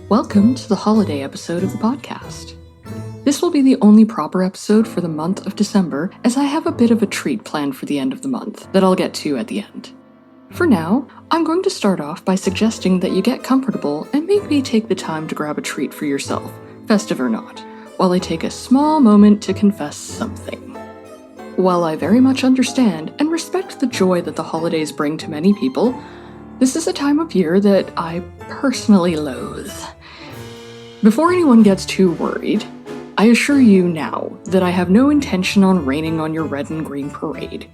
Welcome to the holiday episode of the podcast. This will be the only proper episode for the month of December, as I have a bit of a treat planned for the end of the month that I'll get to at the end. For now, I'm going to start off by suggesting that you get comfortable and maybe take the time to grab a treat for yourself, festive or not, while I take a small moment to confess something. While I very much understand and respect the joy that the holidays bring to many people, this is a time of year that I personally loathe. Before anyone gets too worried, I assure you now that I have no intention on raining on your red and green parade.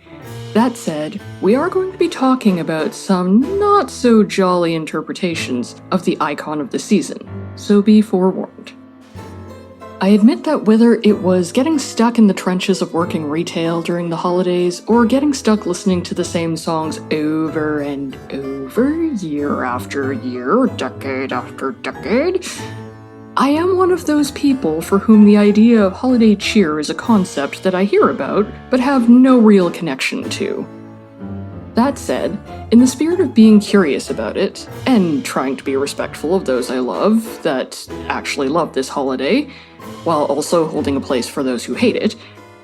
That said, we are going to be talking about some not-so-jolly interpretations of the icon of the season, so be forewarned. I admit that whether it was getting stuck in the trenches of working retail during the holidays, or getting stuck listening to the same songs over and over, year after year, decade after decade, I am one of those people for whom the idea of holiday cheer is a concept that I hear about, but have no real connection to. That said, in the spirit of being curious about it, and trying to be respectful of those I love that actually love this holiday, while also holding a place for those who hate it,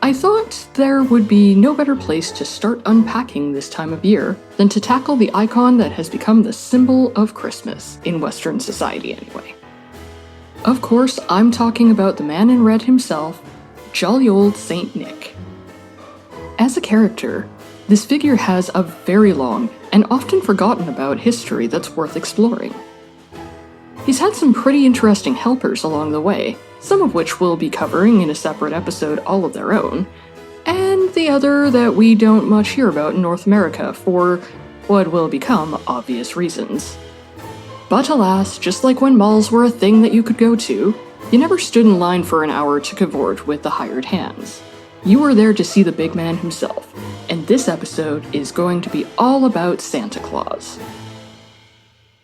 I thought there would be no better place to start unpacking this time of year than to tackle the icon that has become the symbol of Christmas, in Western society anyway. Of course, I'm talking about the man in red himself, jolly old Saint Nick. As a character, this figure has a very long and often forgotten about history that's worth exploring. He's had some pretty interesting helpers along the way, some of which we'll be covering in a separate episode all of their own, and the other that we don't much hear about in North America for what will become obvious reasons. But alas, just like when malls were a thing that you could go to, you never stood in line for an hour to cavort with the hired hands. You were there to see the big man himself, and this episode is going to be all about Santa Claus.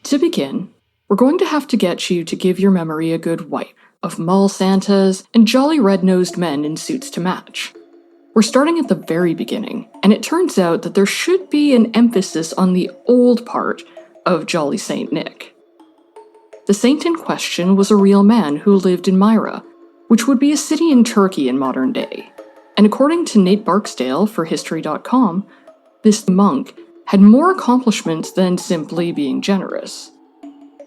To begin, we're going to have to get you to give your memory a good wipe of mall Santas and jolly red-nosed men in suits to match. We're starting at the very beginning, and it turns out that there should be an emphasis on the old part of jolly Saint Nick. The saint in question was a real man who lived in Myra, which would be a city in Turkey in modern day. And according to Nate Barksdale for History.com, this monk had more accomplishments than simply being generous.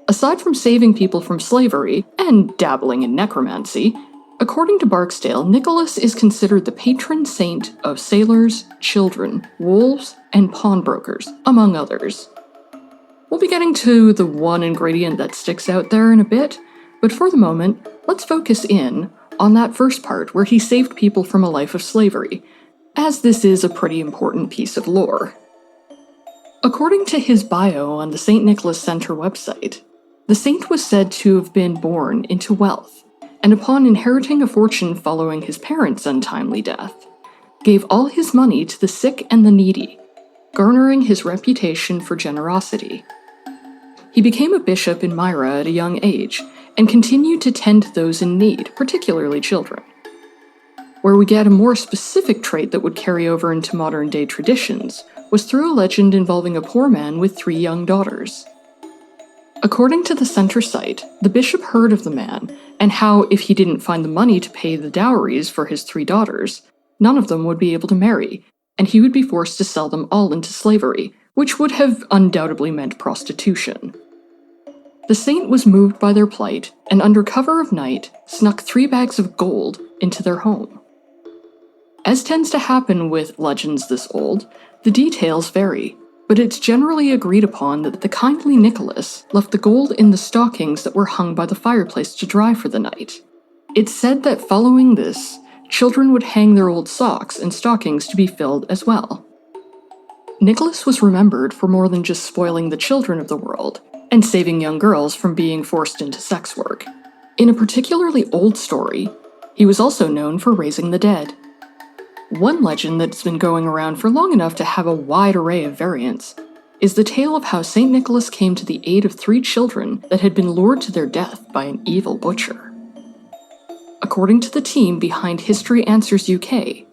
Aside from saving people from slavery and dabbling in necromancy, according to Barksdale, Nicholas is considered the patron saint of sailors, children, wolves, and pawnbrokers, among others. We'll be getting to the one ingredient that sticks out there in a bit, but for the moment, let's focus in on that first part where he saved people from a life of slavery, as this is a pretty important piece of lore. According to his bio on the St. Nicholas Center website, the saint was said to have been born into wealth, and upon inheriting a fortune following his parents' untimely death, gave all his money to the sick and the needy, garnering his reputation for generosity. He became a bishop in Myra at a young age, and continued to tend to those in need, particularly children. Where we get a more specific trait that would carry over into modern-day traditions was through a legend involving a poor man with 3 young daughters. According to the center site, the bishop heard of the man, and how if he didn't find the money to pay the dowries for his 3 daughters, none of them would be able to marry, and he would be forced to sell them all into slavery, which would have undoubtedly meant prostitution. The saint was moved by their plight, and under cover of night, snuck 3 bags of gold into their home. As tends to happen with legends this old, the details vary, but it's generally agreed upon that the kindly Nicholas left the gold in the stockings that were hung by the fireplace to dry for the night. It's said that following this, children would hang their old socks and stockings to be filled as well. Nicholas was remembered for more than just spoiling the children of the world, and saving young girls from being forced into sex work. In a particularly old story, he was also known for raising the dead. One legend that's been going around for long enough to have a wide array of variants is the tale of how St. Nicholas came to the aid of 3 children that had been lured to their death by an evil butcher. According to the team behind History Answers UK,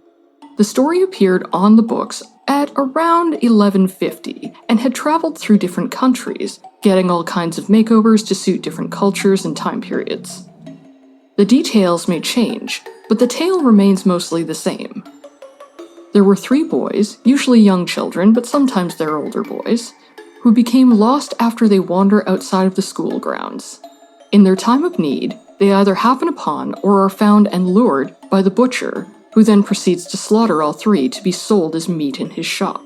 the story appeared on the books at around 1150 and had traveled through different countries, getting all kinds of makeovers to suit different cultures and time periods. The details may change, but the tale remains mostly the same. There were 3 boys, usually young children, but sometimes they're older boys, who became lost after they wander outside of the school grounds. In their time of need, they either happen upon or are found and lured by the butcher, who then proceeds to slaughter all 3 to be sold as meat in his shop.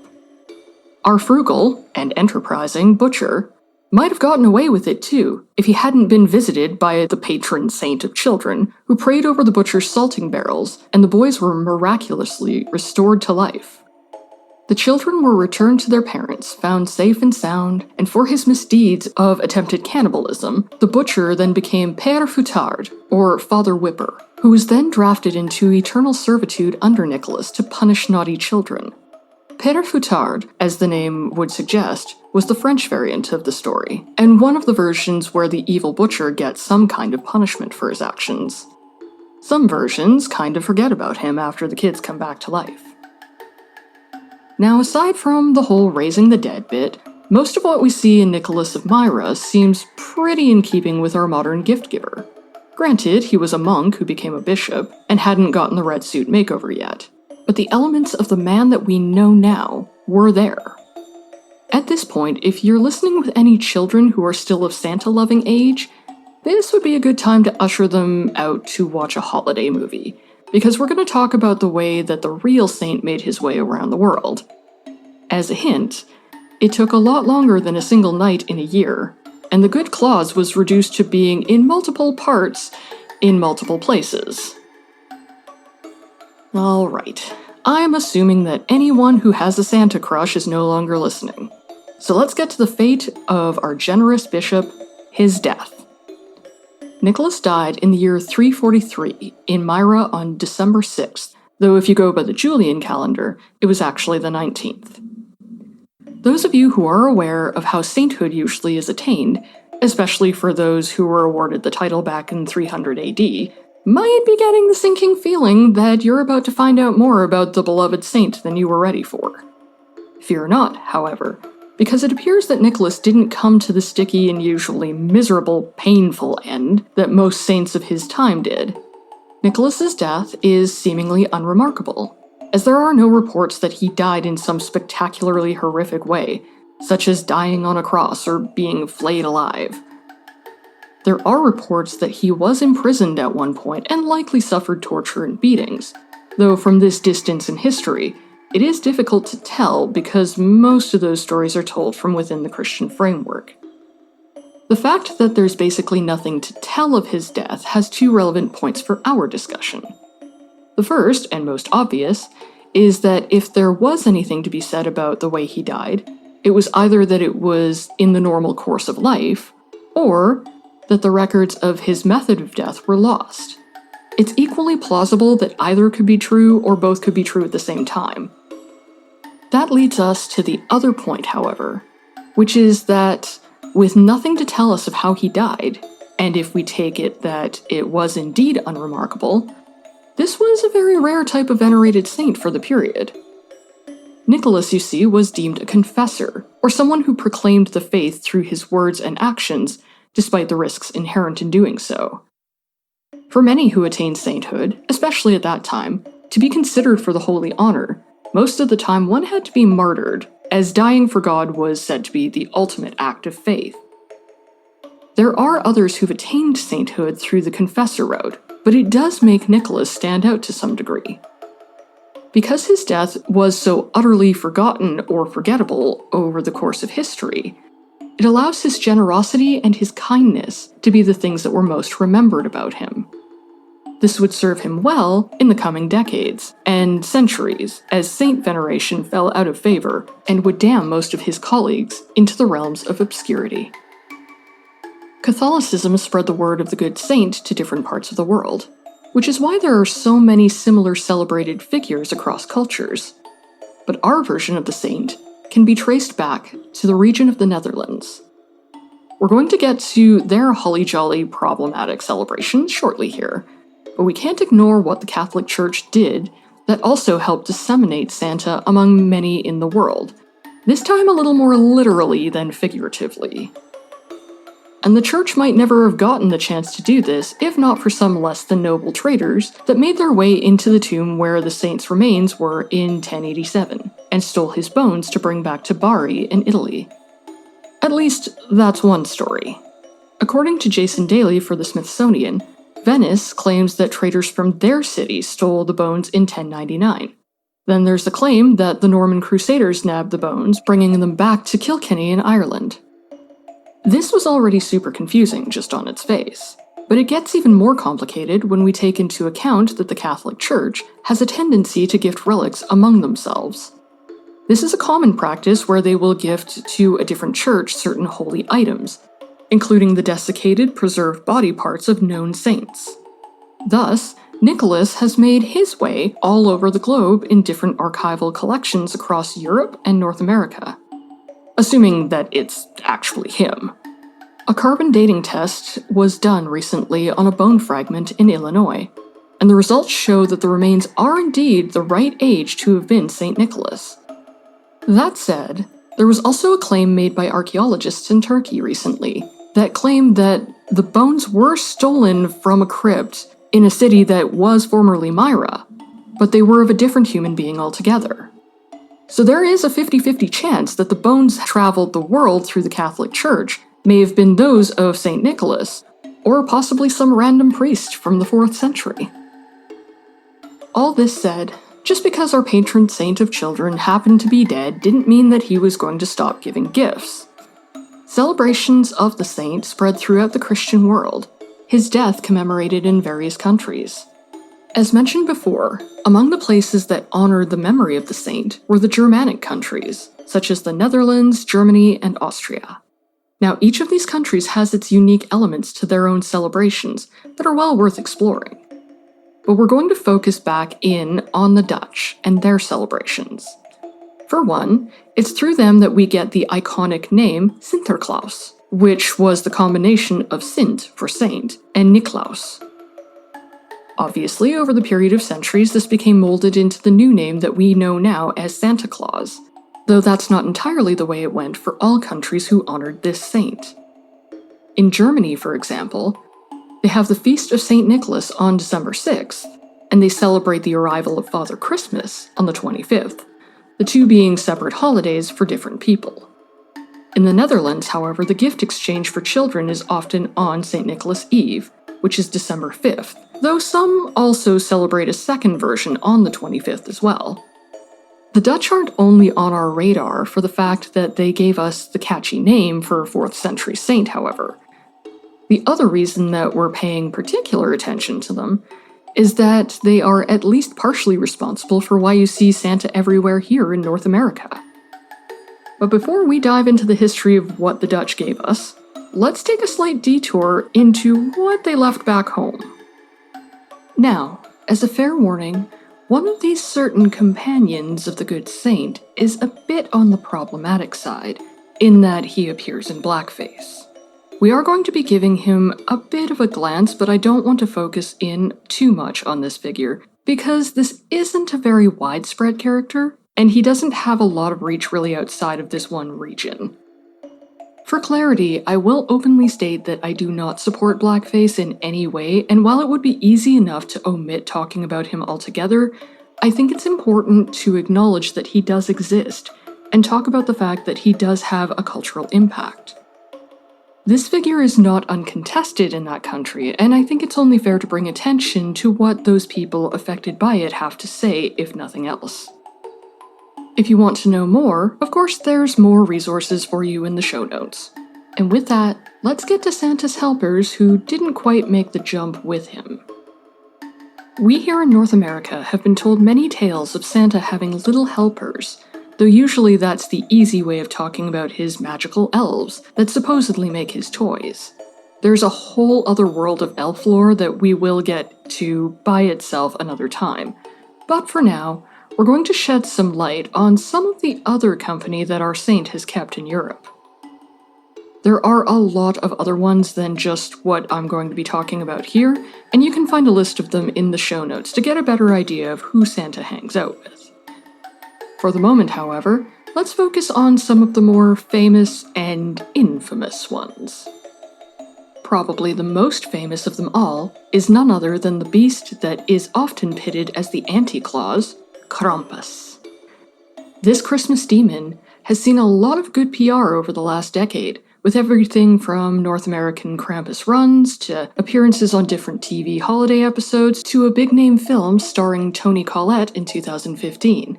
Our frugal and enterprising butcher might have gotten away with it too, if he hadn't been visited by the patron saint of children, who prayed over the butcher's salting barrels, and the boys were miraculously restored to life. The children were returned to their parents, found safe and sound, and for his misdeeds of attempted cannibalism, the butcher then became Père Fouettard, or Father Whipper, who was then drafted into eternal servitude under Nicholas to punish naughty children. Père Fouettard, as the name would suggest, was the French variant of the story, and one of the versions where the evil butcher gets some kind of punishment for his actions. Some versions kind of forget about him after the kids come back to life. Now, aside from the whole raising the dead bit, most of what we see in Nicholas of Myra seems pretty in keeping with our modern gift giver. Granted, he was a monk who became a bishop, and hadn't gotten the red suit makeover yet, but the elements of the man that we know now were there. At this point, if you're listening with any children who are still of Santa-loving age, this would be a good time to usher them out to watch a holiday movie, because we're going to talk about the way that the real saint made his way around the world. As a hint, it took a lot longer than a single night in a year, and the good Claus was reduced to being in multiple parts, in multiple places. Alright, I'm assuming that anyone who has a Santa crush is no longer listening. So let's get to the fate of our generous bishop, his death. Nicholas died in the year 343 in Myra on December 6th, though if you go by the Julian calendar, it was actually the 19th. Those of you who are aware of how sainthood usually is attained, especially for those who were awarded the title back in 300 AD, might be getting the sinking feeling that you're about to find out more about the beloved saint than you were ready for. Fear not, however, because it appears that Nicholas didn't come to the sticky and usually miserable, painful end that most saints of his time did. Nicholas's death is seemingly unremarkable, as there are no reports that he died in some spectacularly horrific way, such as dying on a cross or being flayed alive. There are reports that he was imprisoned at one point and likely suffered torture and beatings, though from this distance in history, it is difficult to tell because most of those stories are told from within the Christian framework. The fact that there's basically nothing to tell of his death has 2 relevant points for our discussion. The first, and most obvious, is that if there was anything to be said about the way he died, it was either that it was in the normal course of life, or that the records of his method of death were lost. It's equally plausible that either could be true or both could be true at the same time. That leads us to the other point, however, which is that with nothing to tell us of how he died, and if we take it that it was indeed unremarkable, this was a very rare type of venerated saint for the period. Nicholas, you see, was deemed a confessor, or someone who proclaimed the faith through his words and actions, despite the risks inherent in doing so. For many who attained sainthood, especially at that time, to be considered for the holy honor, most of the time one had to be martyred, as dying for God was said to be the ultimate act of faith. There are others who've attained sainthood through the confessor route, but it does make Nicholas stand out to some degree. Because his death was so utterly forgotten or forgettable over the course of history, it allows his generosity and his kindness to be the things that were most remembered about him. This would serve him well in the coming decades and centuries, as saint veneration fell out of favor and would damn most of his colleagues into the realms of obscurity. Catholicism spread the word of the good saint to different parts of the world, which is why there are so many similar celebrated figures across cultures. But our version of the saint can be traced back to the region of the Netherlands. We're going to get to their holly-jolly problematic celebrations shortly here, but we can't ignore what the Catholic Church did that also helped disseminate Santa among many in the world, this time a little more literally than figuratively. And the church might never have gotten the chance to do this if not for some less than noble traders that made their way into the tomb where the saint's remains were in 1087, and stole his bones to bring back to Bari in Italy. At least, that's one story. According to Jason Daly for the Smithsonian, Venice claims that traders from their city stole the bones in 1099. Then there's the claim that the Norman Crusaders nabbed the bones, bringing them back to Kilkenny in Ireland. This was already super confusing just on its face, but it gets even more complicated when we take into account that the Catholic Church has a tendency to gift relics among themselves. This is a common practice where they will gift to a different church certain holy items, including the desiccated, preserved body parts of known saints. Thus, Nicholas has made his way all over the globe in different archival collections across Europe and North America. Assuming that it's actually him. A carbon dating test was done recently on a bone fragment in Illinois, and the results show that the remains are indeed the right age to have been St. Nicholas. That said, there was also a claim made by archaeologists in Turkey recently that claimed that the bones were stolen from a crypt in a city that was formerly Myra, but they were of a different human being altogether. So there is a 50-50 chance that the bones traveled the world through the Catholic Church may have been those of St. Nicholas, or possibly some random priest from the 4th century. All this said, just because our patron saint of children happened to be dead didn't mean that he was going to stop giving gifts. Celebrations of the saint spread throughout the Christian world, his death commemorated in various countries. As mentioned before, among the places that honored the memory of the saint were the Germanic countries, such as the Netherlands, Germany, and Austria. Now, each of these countries has its unique elements to their own celebrations that are well worth exploring. But we're going to focus back in on the Dutch and their celebrations. For one, it's through them that we get the iconic name Sinterklaas, which was the combination of Sint for saint and Niklaus. Obviously, over the period of centuries, this became molded into the new name that we know now as Santa Claus, though that's not entirely the way it went for all countries who honored this saint. In Germany, for example, they have the Feast of St. Nicholas on December 6th, and they celebrate the arrival of Father Christmas on the 25th, the two being separate holidays for different people. In the Netherlands, however, the gift exchange for children is often on St. Nicholas Eve, which is December 5th, though some also celebrate a second version on the 25th as well. The Dutch aren't only on our radar for the fact that they gave us the catchy name for a 4th century saint, however. The other reason that we're paying particular attention to them is that they are at least partially responsible for why you see Santa everywhere here in North America. But before we dive into the history of what the Dutch gave us, let's take a slight detour into what they left back home. Now, as a fair warning, one of these certain companions of the good saint is a bit on the problematic side, in that he appears in blackface. We are going to be giving him a bit of a glance, but I don't want to focus in too much on this figure, because this isn't a very widespread character, and he doesn't have a lot of reach really outside of this one region. For clarity, I will openly state that I do not support blackface in any way, and while it would be easy enough to omit talking about him altogether, I think it's important to acknowledge that he does exist, and talk about the fact that he does have a cultural impact. This figure is not uncontested in that country, and I think it's only fair to bring attention to what those people affected by it have to say, if nothing else. If you want to know more, of course there's more resources for you in the show notes. And with that, let's get to Santa's helpers who didn't quite make the jump with him. We here in North America have been told many tales of Santa having little helpers, though usually that's the easy way of talking about his magical elves that supposedly make his toys. There's a whole other world of elf lore that we will get to by itself another time, but for now, we're going to shed some light on some of the other company that our saint has kept in Europe. There are a lot of other ones than just what I'm going to be talking about here, and you can find a list of them in the show notes to get a better idea of who Santa hangs out with. For the moment, however, let's focus on some of the more famous and infamous ones. Probably the most famous of them all is none other than the beast that is often pitted as the anti-Claus, Krampus. This Christmas demon has seen a lot of good PR over the last decade, with everything from North American Krampus runs to appearances on different TV holiday episodes to a big-name film starring Toni Collette in 2015.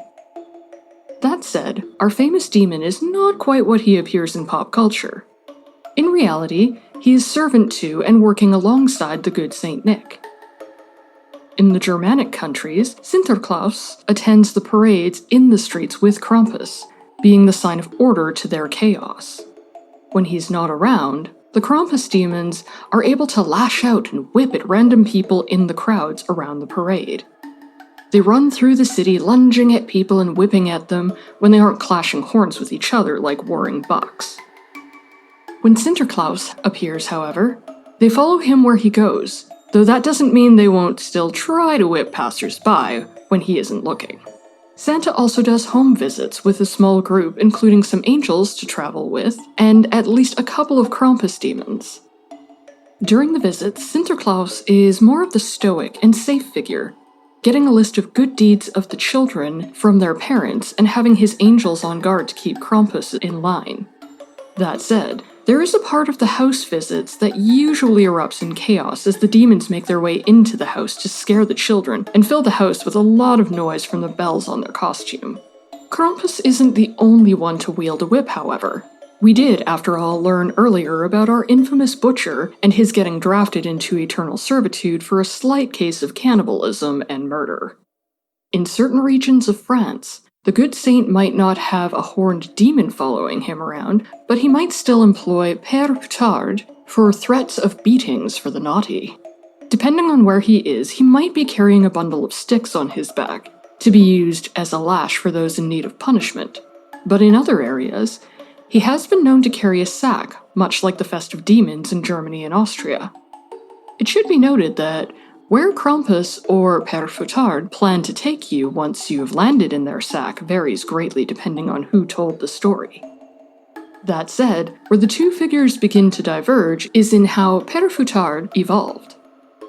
That said, our famous demon is not quite what he appears in pop culture. In reality, he is servant to and working alongside the good Saint Nick. In the Germanic countries, Sinterklaas attends the parades in the streets with Krampus, being the sign of order to their chaos. When he's not around, the Krampus demons are able to lash out and whip at random people in the crowds around the parade. They run through the city lunging at people and whipping at them when they aren't clashing horns with each other like warring bucks. When Sinterklaas appears, however, they follow him where he goes, though that doesn't mean they won't still try to whip passers-by when he isn't looking. Santa also does home visits with a small group, including some angels to travel with, and at least a couple of Krampus demons. During the visits, Sinterklaas is more of the stoic and safe figure, getting a list of good deeds of the children from their parents and having his angels on guard to keep Krampus in line. That said, there is a part of the house visits that usually erupts in chaos as the demons make their way into the house to scare the children and fill the house with a lot of noise from the bells on their costume. Krampus isn't the only one to wield a whip, however. We did, after all, learn earlier about our infamous butcher and his getting drafted into eternal servitude for a slight case of cannibalism and murder. In certain regions of France, the good saint might not have a horned demon following him around, but he might still employ Père Fouettard for threats of beatings for the naughty. Depending on where he is, he might be carrying a bundle of sticks on his back, to be used as a lash for those in need of punishment. But in other areas, he has been known to carry a sack, much like the festive demons in Germany and Austria. It should be noted that where Krampus or Père Fouettard plan to take you once you've landed in their sack varies greatly depending on who told the story. That said, where the two figures begin to diverge is in how Père Fouettard evolved.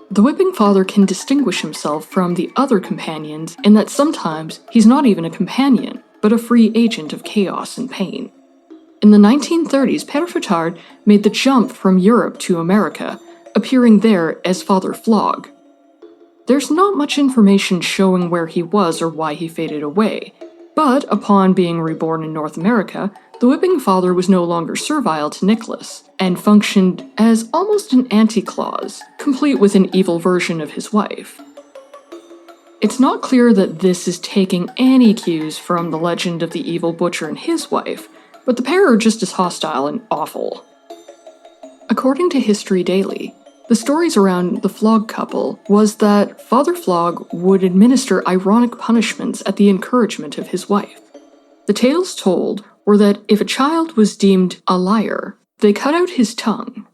The Whipping Father can distinguish himself from the other companions in that sometimes he's not even a companion, but a free agent of chaos and pain. In the 1930s, Père Fouettard made the jump from Europe to America, appearing there as Father Flog. There's not much information showing where he was or why he faded away, but upon being reborn in North America, the Whipping Father was no longer servile to Nicholas, and functioned as almost an anti-Claus, complete with an evil version of his wife. It's not clear that this is taking any cues from the legend of the evil butcher and his wife, but the pair are just as hostile and awful. According to History Daily, the stories around the Flog couple was that Father Flog would administer ironic punishments at the encouragement of his wife. The tales told were that if a child was deemed a liar, they cut out his tongue.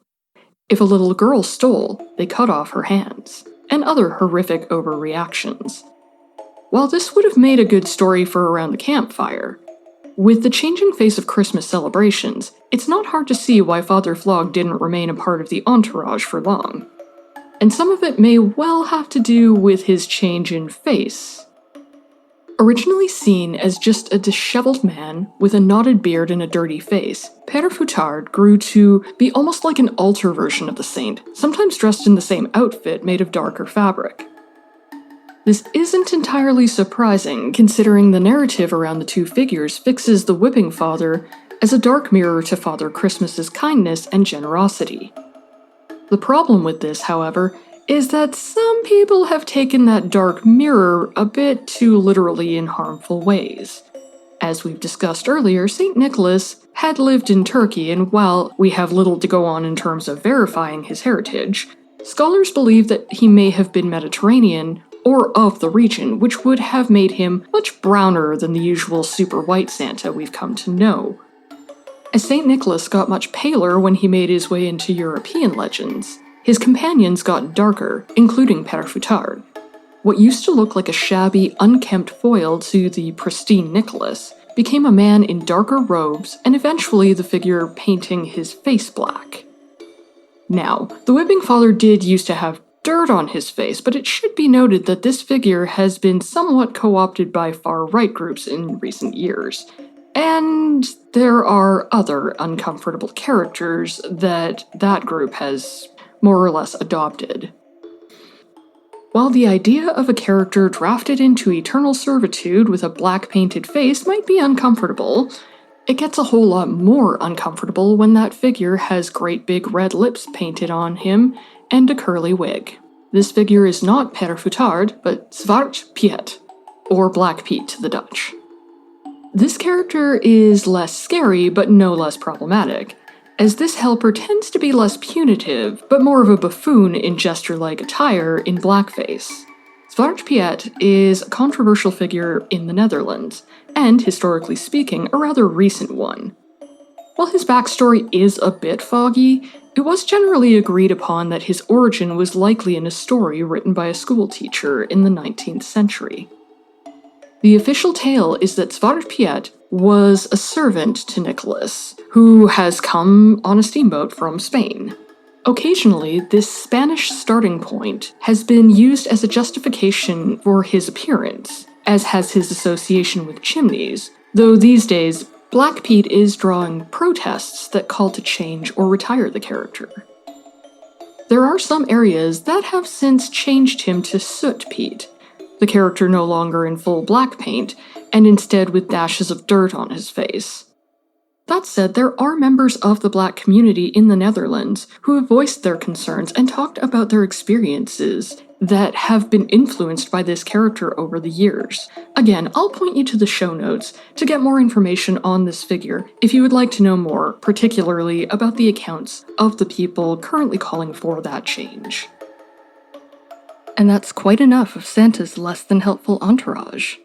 If a little girl stole, they cut off her hands, and other horrific overreactions. While this would have made a good story for around the campfire, with the changing face of Christmas celebrations, it's not hard to see why Father Flog didn't remain a part of the entourage for long. And some of it may well have to do with his change in face. Originally seen as just a disheveled man with a knotted beard and a dirty face, Père Fouettard grew to be almost like an altar version of the saint, sometimes dressed in the same outfit made of darker fabric. This isn't entirely surprising, considering the narrative around the two figures fixes the Whipping Father as a dark mirror to Father Christmas's kindness and generosity. The problem with this, however, is that some people have taken that dark mirror a bit too literally in harmful ways. As we've discussed earlier, St. Nicholas had lived in Turkey, and while we have little to go on in terms of verifying his heritage, scholars believe that he may have been Mediterranean or of the region, which would have made him much browner than the usual super white Santa we've come to know. As St. Nicholas got much paler when he made his way into European legends, his companions got darker, including Père Fouettard. What used to look like a shabby, unkempt foil to the pristine Nicholas became a man in darker robes and eventually the figure painting his face black. Now, the Whipping Father did used to have dirt on his face, but it should be noted that this figure has been somewhat co-opted by far-right groups in recent years. And there are other uncomfortable characters that group has more or less adopted. While the idea of a character drafted into eternal servitude with a black painted face might be uncomfortable, it gets a whole lot more uncomfortable when that figure has great big red lips painted on him and a curly wig. This figure is not Père Fouettard, but Zwarte Piet, or Black Pete to the Dutch. This character is less scary, but no less problematic, as this helper tends to be less punitive, but more of a buffoon in gesture-like attire in blackface. Zwarte Piet is a controversial figure in the Netherlands, and, historically speaking, a rather recent one. While his backstory is a bit foggy, it was generally agreed upon that his origin was likely in a story written by a schoolteacher in the 19th century. The official tale is that Zwarte Piet was a servant to Nicholas, who has come on a steamboat from Spain. Occasionally, this Spanish starting point has been used as a justification for his appearance, as has his association with chimneys, though these days, Black Pete is drawing protests that call to change or retire the character. There are some areas that have since changed him to Soot Pete, the character no longer in full black paint, and instead with dashes of dirt on his face. That said, there are members of the black community in the Netherlands who have voiced their concerns and talked about their experiences that have been influenced by this character over the years. Again, I'll point you to the show notes to get more information on this figure if you would like to know more, particularly about the accounts of the people currently calling for that change. And that's quite enough of Santa's less than helpful entourage.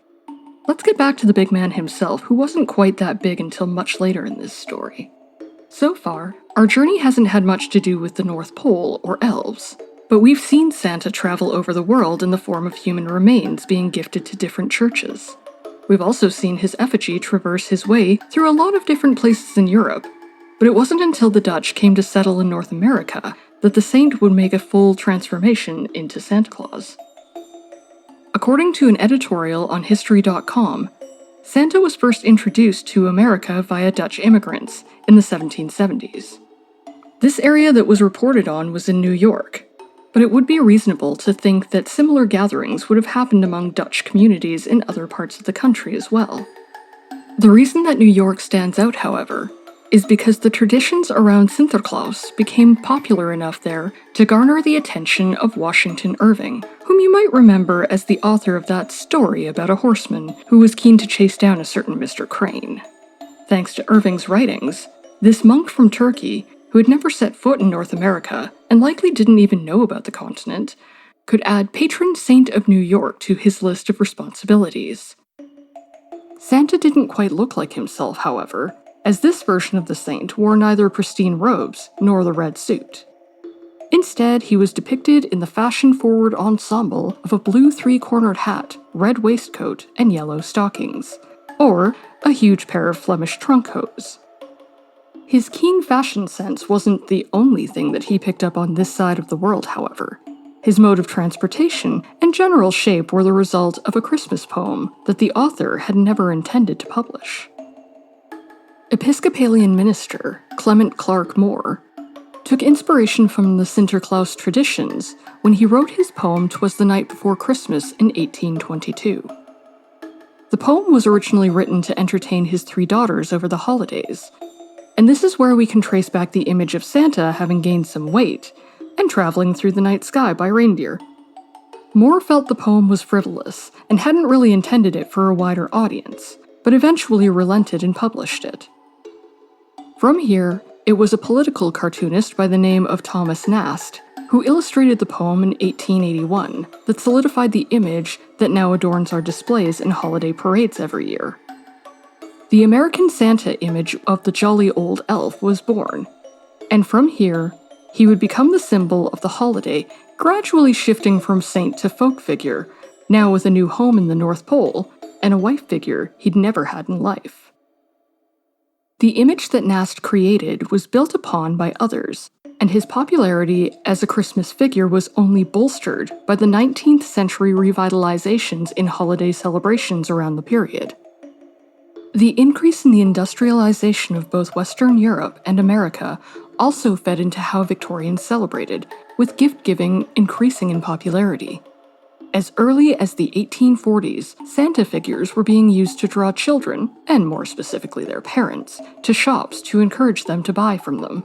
Let's get back to the big man himself, who wasn't quite that big until much later in this story. So far, our journey hasn't had much to do with the North Pole or elves, but we've seen Santa travel over the world in the form of human remains being gifted to different churches. We've also seen his effigy traverse his way through a lot of different places in Europe, but it wasn't until the Dutch came to settle in North America that the saint would make a full transformation into Santa Claus. According to an editorial on History.com, Santa was first introduced to America via Dutch immigrants in the 1770s. This area that was reported on was in New York, but it would be reasonable to think that similar gatherings would have happened among Dutch communities in other parts of the country as well. The reason that New York stands out, however, is because the traditions around Sinterklaas became popular enough there to garner the attention of Washington Irving, whom you might remember as the author of that story about a horseman who was keen to chase down a certain Mr. Crane. Thanks to Irving's writings, this monk from Turkey, who had never set foot in North America and likely didn't even know about the continent, could add patron saint of New York to his list of responsibilities. Santa didn't quite look like himself, however, as this version of the saint wore neither pristine robes nor the red suit. Instead, he was depicted in the fashion-forward ensemble of a blue three-cornered hat, red waistcoat, and yellow stockings, or a huge pair of Flemish trunk hose. His keen fashion sense wasn't the only thing that he picked up on this side of the world, however. His mode of transportation and general shape were the result of a Christmas poem that the author had never intended to publish. Episcopalian minister Clement Clark Moore took inspiration from the Sinterklaas traditions when he wrote his poem "'Twas the Night Before Christmas" in 1822. The poem was originally written to entertain his 3 daughters over the holidays, and this is where we can trace back the image of Santa having gained some weight and traveling through the night sky by reindeer. Moore felt the poem was frivolous and hadn't really intended it for a wider audience, but eventually relented and published it. From here, it was a political cartoonist by the name of Thomas Nast who illustrated the poem in 1881 that solidified the image that now adorns our displays and holiday parades every year. the American Santa image of the jolly old elf was born. And from here, he would become the symbol of the holiday, gradually shifting from saint to folk figure, now with a new home in the North Pole, and a wife figure he'd never had in life. The image that Nast created was built upon by others, and his popularity as a Christmas figure was only bolstered by the 19th century revitalizations in holiday celebrations around the period. The increase in the industrialization of both Western Europe and America also fed into how Victorians celebrated, with gift-giving increasing in popularity. As early as the 1840s, Santa figures were being used to draw children, and more specifically their parents, to shops to encourage them to buy from them.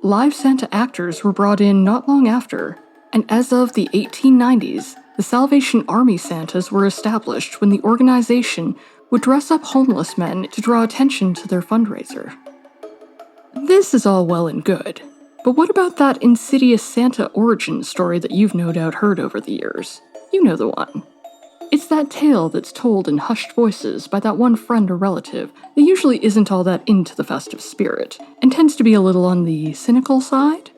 Live Santa actors were brought in not long after, and as of the 1890s, the Salvation Army Santas were established when the organization would dress up homeless men to draw attention to their fundraiser. This is all well and good, but what about that insidious Santa origin story that you've no doubt heard over the years? You know the one. It's that tale that's told in hushed voices by that one friend or relative that usually isn't all that into the festive spirit, and tends to be a little on the cynical side.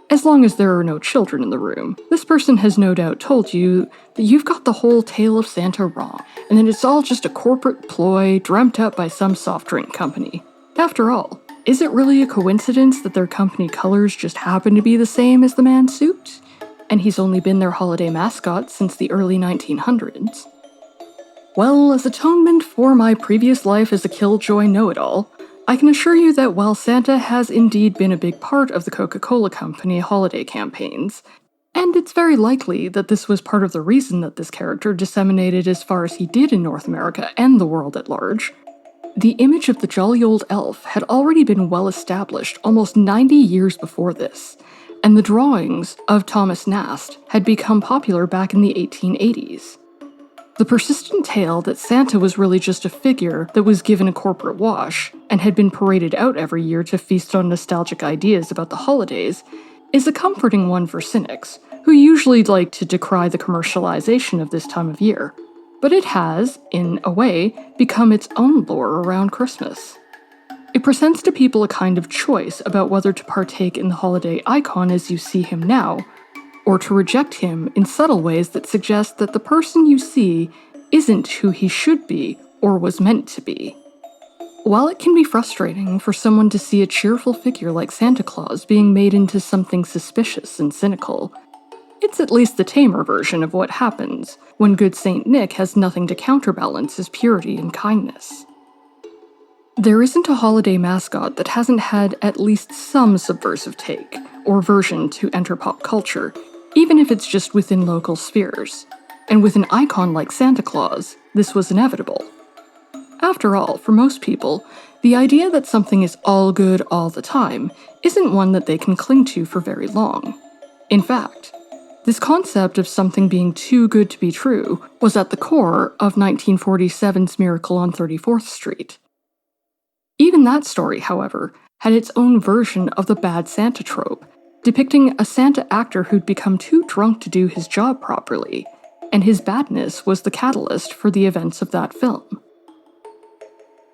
As long as there are no children in the room, this person has no doubt told you that you've got the whole tale of Santa wrong, and that it's all just a corporate ploy dreamt up by some soft drink company. After all, is it really a coincidence that their company colors just happen to be the same as the man's suit? And he's only been their holiday mascot since the early 1900s. Well, as atonement for my previous life as a killjoy know-it-all, I can assure you that while Santa has indeed been a big part of the Coca-Cola Company holiday campaigns, and it's very likely that this was part of the reason that this character disseminated as far as he did in North America and the world at large, the image of the jolly old elf had already been well established almost 90 years before this, and the drawings of Thomas Nast had become popular back in the 1880s. The persistent tale that Santa was really just a figure that was given a corporate wash and had been paraded out every year to feast on nostalgic ideas about the holidays is a comforting one for cynics, who usually like to decry the commercialization of this time of year. But it has, in a way, become its own lore around Christmas. It presents to people a kind of choice about whether to partake in the holiday icon as you see him now, or to reject him in subtle ways that suggest that the person you see isn't who he should be or was meant to be. While it can be frustrating for someone to see a cheerful figure like Santa Claus being made into something suspicious and cynical, it's at least the tamer version of what happens when good Saint Nick has nothing to counterbalance his purity and kindness. There isn't a holiday mascot that hasn't had at least some subversive take or version to enter pop culture, even if it's just within local spheres. And with an icon like Santa Claus, this was inevitable. After all, for most people, the idea that something is all good all the time isn't one that they can cling to for very long. In fact, this concept of something being too good to be true was at the core of 1947's Miracle on 34th Street. Even that story, however, had its own version of the bad Santa trope, depicting a Santa actor who'd become too drunk to do his job properly, and his badness was the catalyst for the events of that film.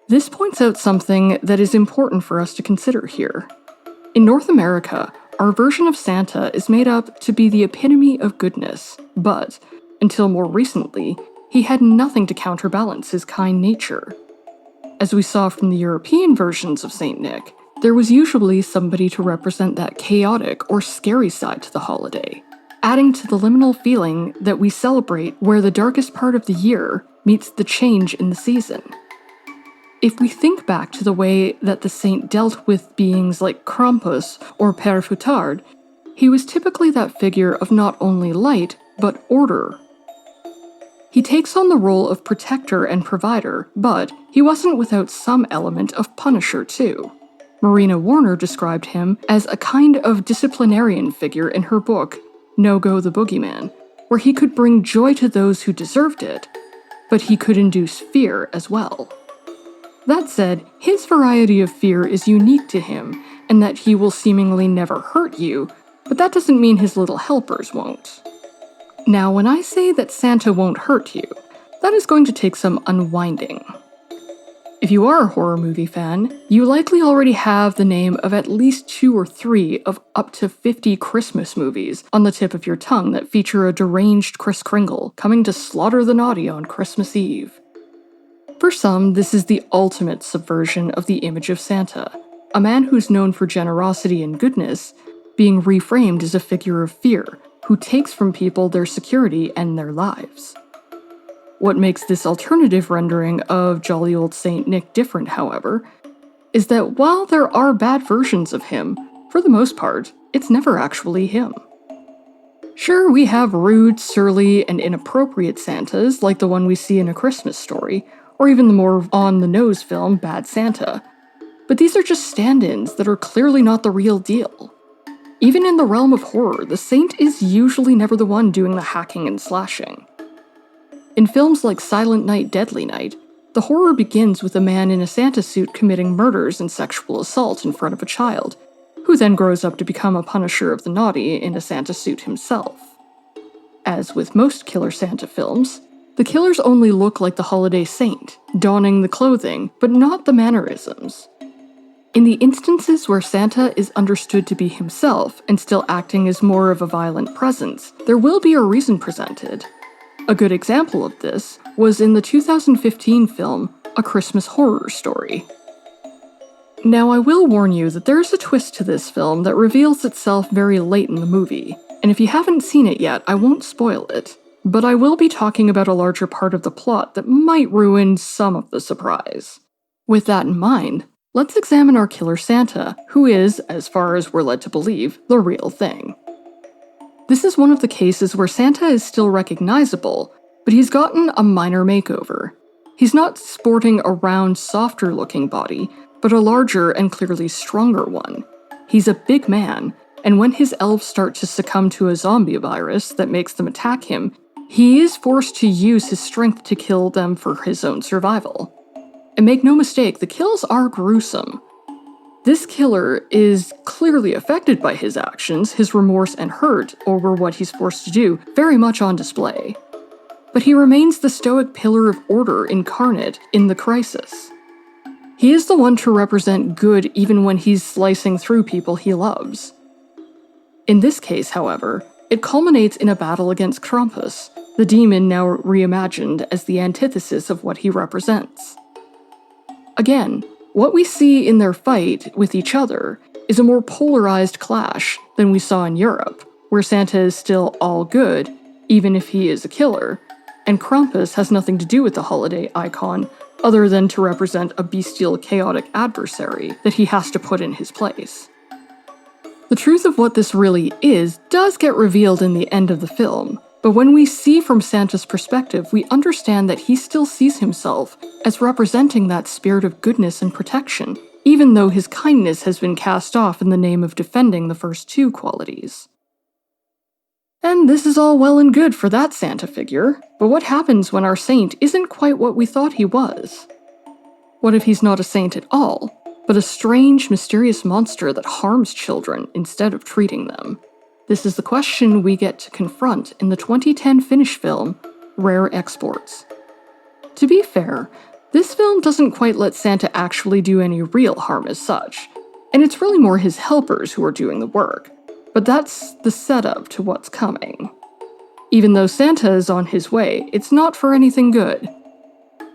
This points out something that is important for us to consider here. In North America, our version of Santa is made up to be the epitome of goodness, but, until more recently, he had nothing to counterbalance his kind nature. As we saw from the European versions of Saint Nick, there was usually somebody to represent that chaotic or scary side to the holiday, adding to the liminal feeling that we celebrate where the darkest part of the year meets the change in the season. If we think back to the way that the saint dealt with beings like Krampus or Père Fouettard, he was typically that figure of not only light, but order. He takes on the role of protector and provider, but he wasn't without some element of punisher too. Rheanna Warner described him as a kind of disciplinarian figure in her book, No Go the Boogeyman, where he could bring joy to those who deserved it, but he could induce fear as well. That said, his variety of fear is unique to him, and that he will seemingly never hurt you, but that doesn't mean his little helpers won't. Now, when I say that Santa won't hurt you, that is going to take some unwinding. If you are a horror movie fan, you likely already have the name of at least 2 or 3 of up to 50 Christmas movies on the tip of your tongue that feature a deranged Kris Kringle coming to slaughter the naughty on Christmas Eve. For some, this is the ultimate subversion of the image of Santa, a man who's known for generosity and goodness, being reframed as a figure of fear who takes from people their security and their lives. What makes this alternative rendering of jolly old Saint Nick different, however, is that while there are bad versions of him, for the most part, it's never actually him. Sure, we have rude, surly, and inappropriate Santas like the one we see in A Christmas Story, or even the more on-the-nose film Bad Santa, but these are just stand-ins that are clearly not the real deal. Even in the realm of horror, the saint is usually never the one doing the hacking and slashing. In films like Silent Night, Deadly Night, the horror begins with a man in a Santa suit committing murders and sexual assault in front of a child, who then grows up to become a punisher of the naughty in a Santa suit himself. As with most Killer Santa films, the killers only look like the holiday saint, donning the clothing, but not the mannerisms. In the instances where Santa is understood to be himself and still acting as more of a violent presence, there will be a reason presented. A good example of this was in the 2015 film A Christmas Horror Story. Now, I will warn you that there is a twist to this film that reveals itself very late in the movie, and if you haven't seen it yet, I won't spoil it, but I will be talking about a larger part of the plot that might ruin some of the surprise. With that in mind, let's examine our Killer Santa, who is, as far as we're led to believe, the real thing. This is one of the cases where Santa is still recognizable, but he's gotten a minor makeover. He's not sporting a round, softer-looking body, but a larger and clearly stronger one. He's a big man, and when his elves start to succumb to a zombie virus that makes them attack him, he is forced to use his strength to kill them for his own survival. And make no mistake, the kills are gruesome. This killer is clearly affected by his actions, his remorse and hurt over what he's forced to do, very much on display. But he remains the stoic pillar of order incarnate in the crisis. He is the one to represent good even when he's slicing through people he loves. In this case, however, it culminates in a battle against Krampus, the demon now reimagined as the antithesis of what he represents. Again, what we see in their fight with each other is a more polarized clash than we saw in Europe, where Santa is still all good, even if he is a killer, and Krampus has nothing to do with the holiday icon other than to represent a bestial, chaotic adversary that he has to put in his place. The truth of what this really is does get revealed in the end of the film, but when we see from Santa's perspective, we understand that he still sees himself as representing that spirit of goodness and protection, even though his kindness has been cast off in the name of defending the first 2 qualities. And this is all well and good for that Santa figure, but what happens when our saint isn't quite what we thought he was? What if he's not a saint at all, but a strange, mysterious monster that harms children instead of treating them? This is the question we get to confront in the 2010 Finnish film, Rare Exports. To be fair, this film doesn't quite let Santa actually do any real harm as such, and it's really more his helpers who are doing the work, but that's the setup to what's coming. Even though Santa is on his way, it's not for anything good.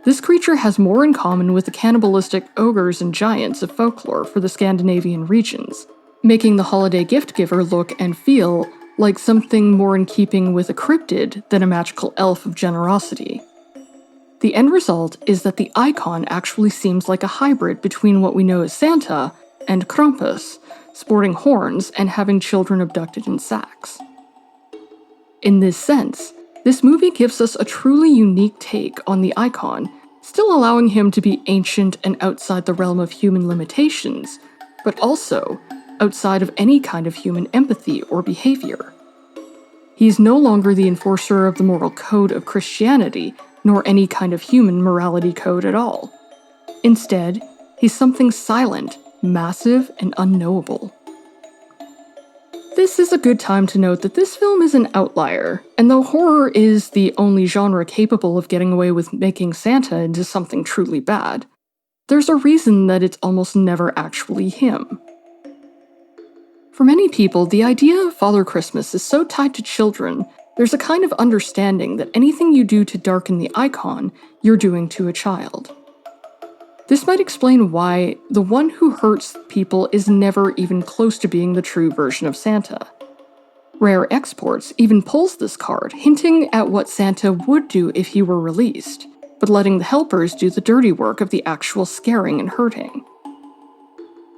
This creature has more in common with the cannibalistic ogres and giants of folklore for the Scandinavian regions, making the holiday gift giver look and feel like something more in keeping with a cryptid than a magical elf of generosity. The end result is that the icon actually seems like a hybrid between what we know as Santa and Krampus, sporting horns and having children abducted in sacks. In this sense, this movie gives us a truly unique take on the icon, still allowing him to be ancient and outside the realm of human limitations, but also outside of any kind of human empathy or behavior. He's no longer the enforcer of the moral code of Christianity, nor any kind of human morality code at all. Instead, he's something silent, massive, and unknowable. This is a good time to note that this film is an outlier, and though horror is the only genre capable of getting away with making Santa into something truly bad, there's a reason that it's almost never actually him. For many people, the idea of Father Christmas is so tied to children, there's a kind of understanding that anything you do to darken the icon, you're doing to a child. This might explain why the one who hurts people is never even close to being the true version of Santa. Rare Exports even pulls this card, hinting at what Santa would do if he were released, but letting the helpers do the dirty work of the actual scaring and hurting.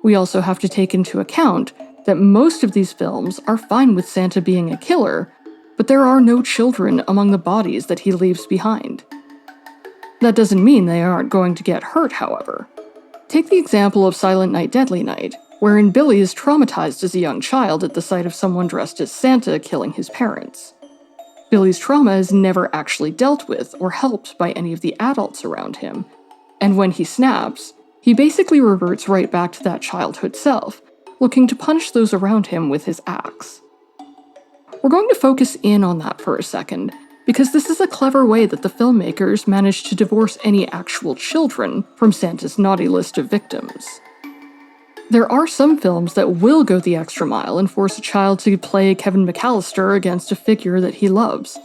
We also have to take into account that most of these films are fine with Santa being a killer, but there are no children among the bodies that he leaves behind. That doesn't mean they aren't going to get hurt, however. Take the example of Silent Night, Deadly Night, wherein Billy is traumatized as a young child at the sight of someone dressed as Santa killing his parents. Billy's trauma is never actually dealt with or helped by any of the adults around him, and when he snaps, he basically reverts right back to that childhood self, looking to punish those around him with his axe. We're going to focus in on that for a second, because this is a clever way that the filmmakers managed to divorce any actual children from Santa's naughty list of victims. There are some films that will go the extra mile and force a child to play Kevin McAllister against a figure that he loves,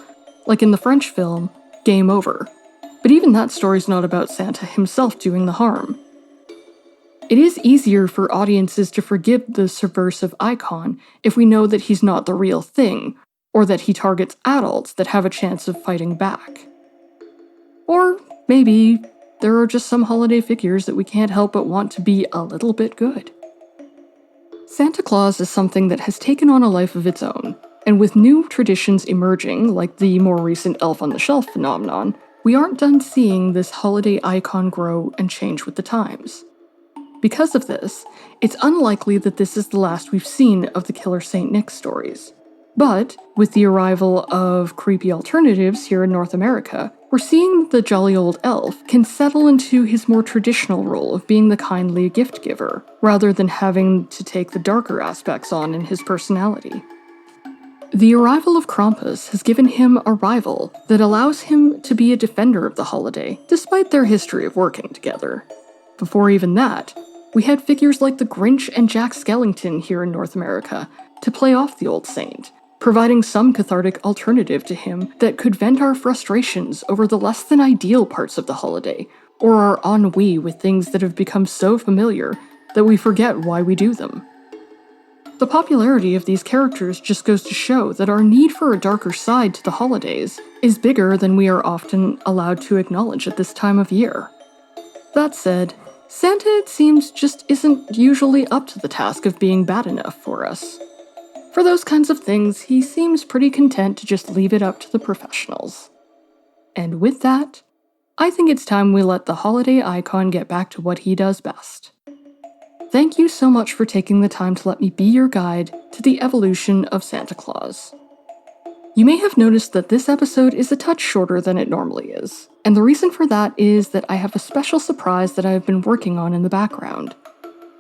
like in the French film Game Over. But even that story's not about Santa himself doing the harm. It is easier for audiences to forgive the subversive icon if we know that he's not the real thing, or that he targets adults that have a chance of fighting back. Or maybe there are just some holiday figures that we can't help but want to be a little bit good. Santa Claus is something that has taken on a life of its own, and with new traditions emerging, like the more recent Elf on the Shelf phenomenon, we aren't done seeing this holiday icon grow and change with the times. Because of this, it's unlikely that this is the last we've seen of the Killer St. Nick stories. But, with the arrival of creepy alternatives here in North America, we're seeing that the jolly old elf can settle into his more traditional role of being the kindly gift giver, rather than having to take the darker aspects on in his personality. The arrival of Krampus has given him a rival that allows him to be a defender of the holiday, despite their history of working together. Before even that, we had figures like the Grinch and Jack Skellington here in North America to play off the old saint, providing some cathartic alternative to him that could vent our frustrations over the less than ideal parts of the holiday, or our ennui with things that have become so familiar that we forget why we do them. The popularity of these characters just goes to show that our need for a darker side to the holidays is bigger than we are often allowed to acknowledge at this time of year. That said, Santa, it seems, just isn't usually up to the task of being bad enough for us. For those kinds of things, he seems pretty content to just leave it up to the professionals. And with that, I think it's time we let the holiday icon get back to what he does best. Thank you so much for taking the time to let me be your guide to the evolution of Santa Claus. You may have noticed that this episode is a touch shorter than it normally is, and the reason for that is that I have a special surprise that I have been working on in the background.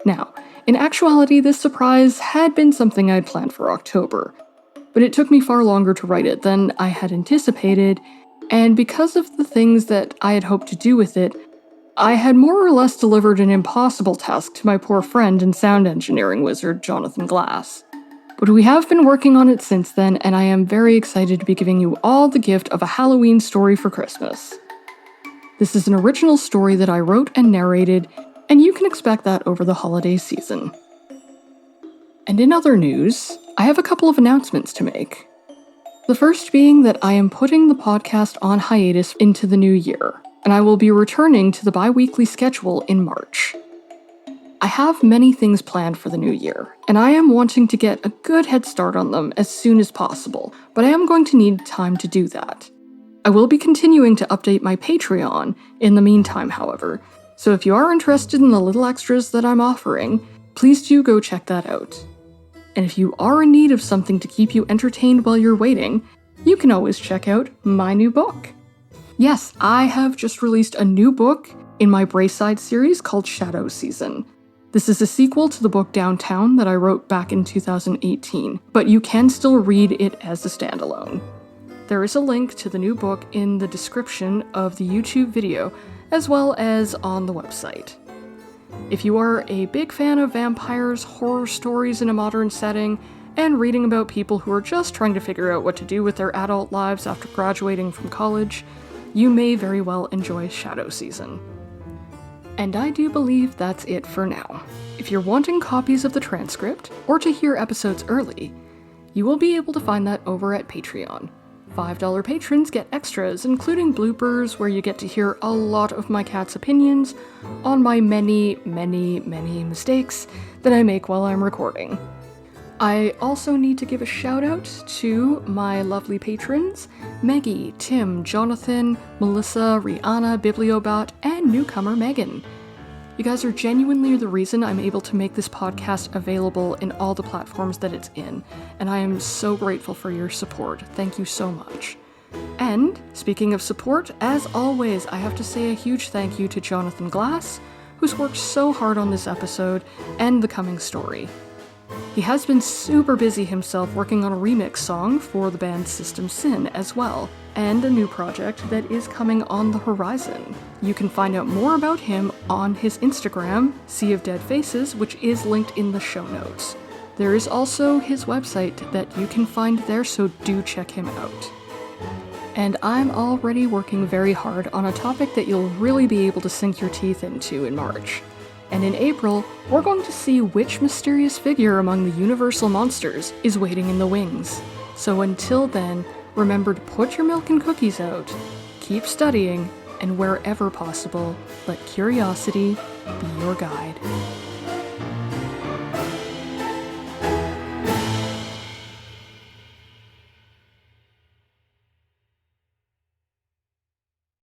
Now, in actuality, this surprise had been something I'd planned for October, but it took me far longer to write it than I had anticipated, and because of the things that I had hoped to do with it, I had more or less delivered an impossible task to my poor friend and sound engineering wizard, Jonathan Glass. But we have been working on it since then, and I am very excited to be giving you all the gift of a Halloween story for Christmas. This is an original story that I wrote and narrated, and you can expect that over the holiday season. And in other news, I have a couple of announcements to make. The first being that I am putting the podcast on hiatus into the new year, and I will be returning to the bi-weekly schedule in March. I have many things planned for the new year, and I am wanting to get a good head start on them as soon as possible, but I am going to need time to do that. I will be continuing to update my Patreon in the meantime, however, so if you are interested in the little extras that I'm offering, please do go check that out. And if you are in need of something to keep you entertained while you're waiting, you can always check out my new book. Yes, I have just released a new book in my Brayside series called Shadow Season. This is a sequel to the book Downtown that I wrote back in 2018, but you can still read it as a standalone. There is a link to the new book in the description of the YouTube video, as well as on the website. If you are a big fan of vampires, horror stories in a modern setting, and reading about people who are just trying to figure out what to do with their adult lives after graduating from college, you may very well enjoy Shadow Season. And I do believe that's it for now. If you're wanting copies of the transcript, or to hear episodes early, you will be able to find that over at Patreon. $5 patrons get extras, including bloopers where you get to hear a lot of my cat's opinions on my many mistakes that I make while I'm recording. I also need to give a shout out to my lovely patrons, Maggie, Tim, Jonathan, Melissa, Rheanna, Bibliobot, and newcomer Meghan. You guys are genuinely the reason I'm able to make this podcast available in all the platforms that it's in, and I am so grateful for your support. Thank you so much. And, speaking of support, as always, I have to say a huge thank you to Jonathan Glass, who's worked so hard on this episode and the coming story. He has been super busy himself working on a remix song for the band System Sin as well, and a new project that is coming on the horizon. You can find out more about him on his Instagram, Sea of Dead Faces, which is linked in the show notes. There is also his website that you can find there, so do check him out. And I'm already working very hard on a topic that you'll really be able to sink your teeth into in March. And in April, we're going to see which mysterious figure among the Universal monsters is waiting in the wings. So until then, remember to put your milk and cookies out, keep studying, and wherever possible, let curiosity be your guide.